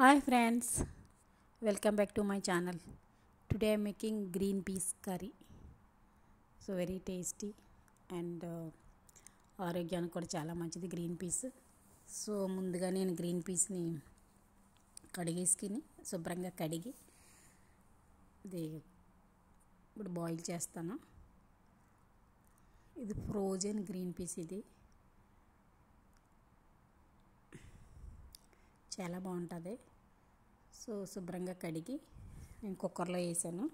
Hi friends, welcome back to my channel. Today I am making green peas curry. So very tasty and ఆరోగ్యానికి కూడా చాలా మంచిది green peas. So ముందుగా నేను green పీస్ని కడిగేసుకుని శుభ్రంగా కడిగి ఇది ఇప్పుడు బాయిల్ చేస్తాను. ఇది ఫ్రోజన్ గ్రీన్ పీస్, ఇది చాలా బాగుంటుంది. సో శుభ్రంగా కడిగి నేను కుక్కర్లో వేసాను.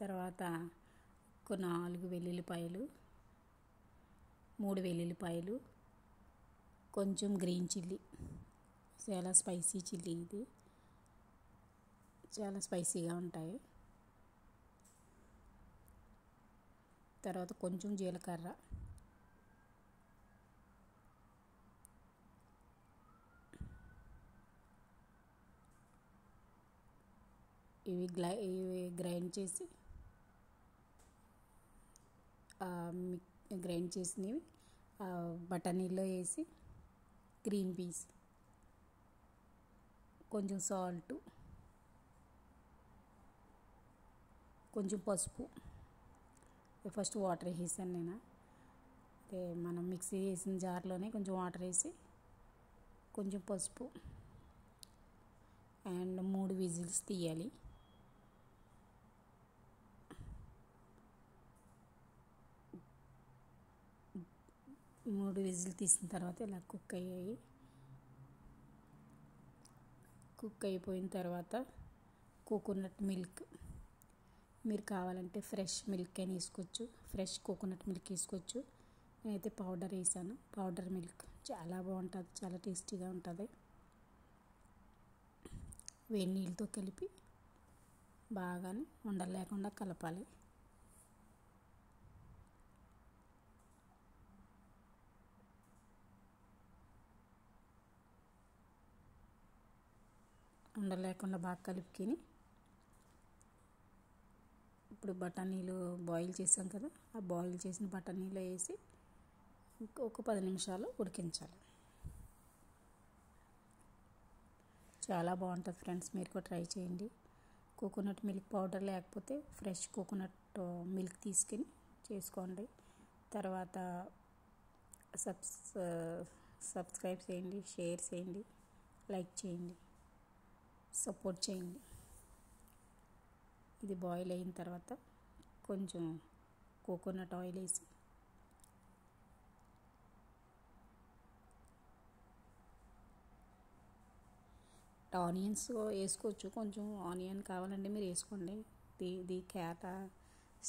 తర్వాత ఒక 4 వెల్లుల్లిపాయలు, 3 వెల్లుల్లిపాయలు, కొంచెం గ్రీన్ చిల్లీ, చాలా స్పైసీ చిల్లీ, ఇది చాలా స్పైసీగా ఉంటాయి. తర్వాత కొంచెం జీలకర్ర, ఇవి గ్రైండ్ చేసినవి బఠానీలో వేసి, గ్రీన్ పీస్, కొంచెం సాల్ట్, కొంచెం పసుపు, ఫస్ట్ వాటర్ వేసాను నేను. అదే మనం మిక్సీ వేసిన జార్లోనే కొంచెం వాటర్ వేసి, కొంచెం పసుపు అండ్ 3 విజిల్స్ తీయాలి. విజిల్ తీసిన తర్వాత ఇలా కుక్ అయిపోయిన తర్వాత కోకోనట్ మిల్క్, మీరు కావాలంటే ఫ్రెష్ మిల్క్ అని వేసుకోవచ్చు, ఫ్రెష్ కోకోనట్ మిల్క్ వేసుకోవచ్చు. నేనైతే పౌడర్ వేసాను, పౌడర్ మిల్క్ చాలా బాగుంటుంది, చాలా టేస్టీగా ఉంటుంది. వేడి నీళ్ళతో కలిపి బాగా ఉండలు లేకుండా కలపాలి. ఉండలు లేకుండా బాగా కలుపుకొని, ఇప్పుడు బఠానీలు బాయిల్ చేసాం కదా, ఆ బాయిల్ చేసిన బఠానీలో వేసి ఒక 10 నిమిషాలు ఉడికించాలి. చాలా బాగుంటుంది ఫ్రెండ్స్, మీరు కూడా ట్రై చేయండి. కోకోనట్ మిల్క్ పౌడర్ లేకపోతే ఫ్రెష్ కోకోనట్ మిల్క్ తీసుకుని చేసుకోండి. తర్వాత సబ్స్క్రైబ్ చేయండి, షేర్ చేయండి, లైక్ చేయండి, సపోర్ట్ చేయండి. ఇది బాయిల్ అయిన తర్వాత కొంచెం కోకోనట్ ఆయిల్ వేసి ఆనియన్స్ వేసుకోవచ్చు, కొంచెం ఆనియన్ కావాలంటే మీరు వేసుకోండి. ఇది కేరళ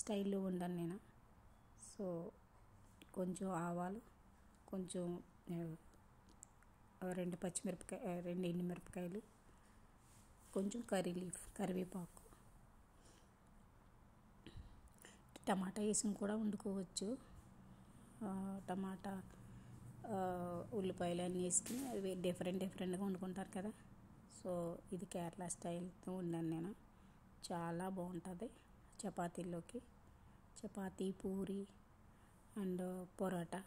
స్టైల్లో వండాను నేను. సో కొంచెం ఆవాలు, కొంచెం 2 పచ్చిమిరపకాయ, 2 ఎండుమిరపకాయలు, కొంచెం కరివేపాకు, టమాటా వేసి కూడా వండుకోవచ్చు. టమాటా, ఉల్లిపాయలు అన్నీ వేసుకుని అవి డిఫరెంట్గా వండుకుంటారు కదా. సో ఇది కేరళ స్టైల్తో వండాను నేను, చాలా బాగుంటుంది. చపాతీలోకి, చపాతీ, పూరి అండ్ పొరాటా,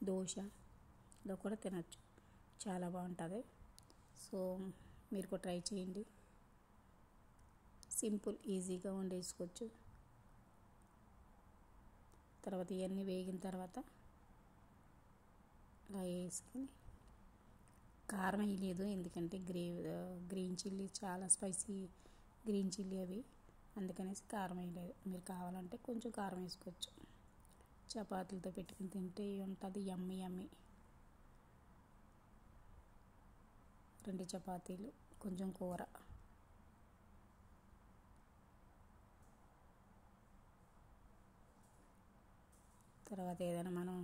దోశలో కూడా తినచ్చు, చాలా బాగుంటుంది. సో మీరు కూడా ట్రై చేయండి, సింపుల్, ఈజీగా వండేసుకోవచ్చు. తర్వాత ఇవన్నీ వేగిన తర్వాత అలా వేసుకొని, కారం వేయలేదు ఎందుకంటే గ్రీన్ చిల్లీ చాలా స్పైసీ గ్రీన్ చిల్లీ అవి, అందుకనేసి కారం వేయలేదు. మీరు కావాలంటే కొంచెం కారం వేసుకోవచ్చు. చపాతీలతో పెట్టుకుని తింటే ఉంటుంది, యమ్మీ యమ్మీ. 2 చపాతీలు, కొంచెం కూర, తర్వాత ఏదైనా మనం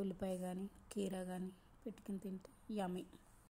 ఉల్లిపాయ కానీ కీర కానీ పెట్టుకుని తింటే యమ్మీ.